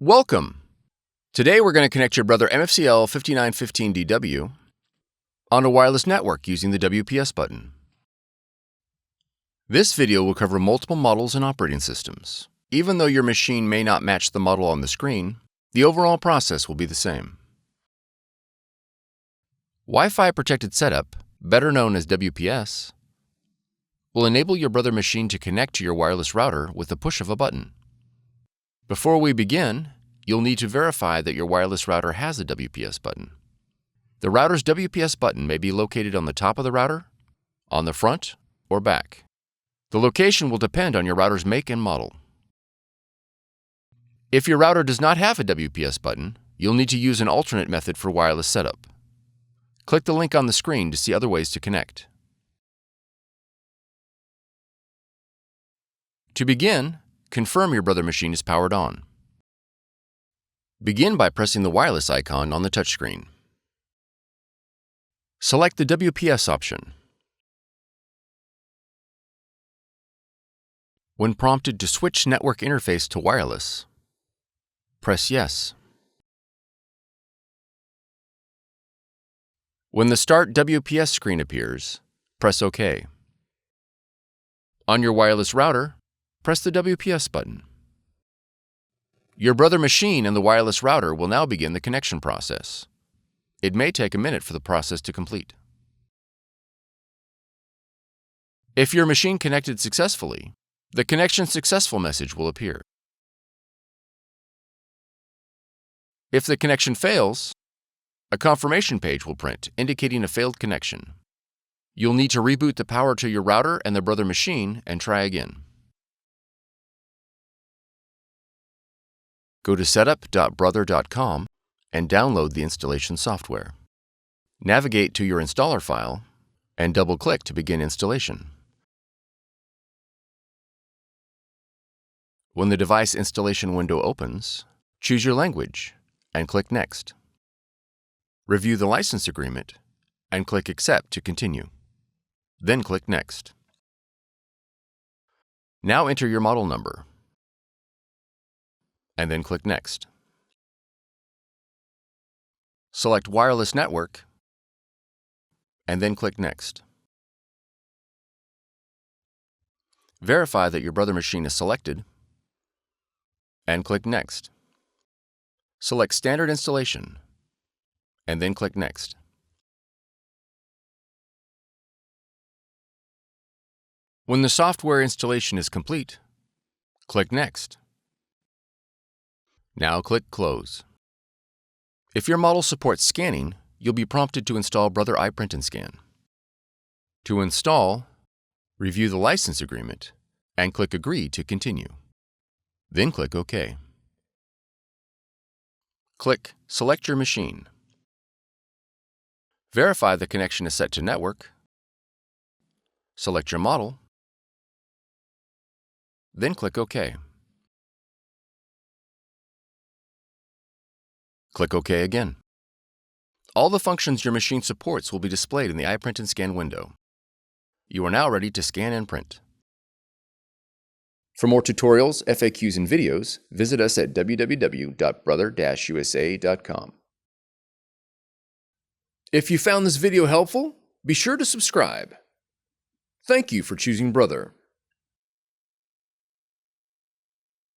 Welcome! Today we're going to connect your Brother MFCL5915DW on a wireless network using the WPS button. This video will cover multiple models and operating systems. Even though your machine may not match the model on the screen, the overall process will be the same. Wi-Fi protected setup, better known as WPS, will enable your Brother machine to connect to your wireless router with the push of a button. Before we begin, you'll need to verify that your wireless router has a WPS button. The router's WPS button may be located on the top of the router, on the front, or back. The location will depend on your router's make and model. If your router does not have a WPS button, you'll need to use an alternate method for wireless setup. Click the link on the screen to see other ways to connect. To begin, confirm your Brother machine is powered on. Begin by pressing the wireless icon on the touchscreen. Select the WPS option. When prompted to switch network interface to wireless, press Yes. When the Start WPS screen appears, press OK. On your wireless router, press the WPS button. Your Brother machine and the wireless router will now begin the connection process. It may take a minute for the process to complete. If your machine connected successfully, the Connection Successful message will appear. If the connection fails, a confirmation page will print indicating a failed connection. You'll need to reboot the power to your router and the Brother machine and try again. Go to setup.brother.com and download the installation software. Navigate to your installer file and double-click to begin installation. When the device installation window opens, choose your language and click Next. Review the license agreement and click Accept to continue. Then click Next. Now enter your model number and then click Next. Select Wireless Network and then click Next. Verify that your Brother machine is selected and click Next. Select Standard Installation and then click Next. When the software installation is complete, click Next. Now click Close. If your model supports scanning, you'll be prompted to install Brother iPrint&Scan. To install, review the license agreement and click Agree to continue. Then click OK. Click Select your machine. Verify the connection is set to network. Select your model. Then click OK. Click OK again. All the functions your machine supports will be displayed in the iPrint&Scan window. You are now ready to scan and print. For more tutorials, FAQs, and videos, visit us at www.brother-usa.com. If you found this video helpful, be sure to subscribe. Thank you for choosing Brother.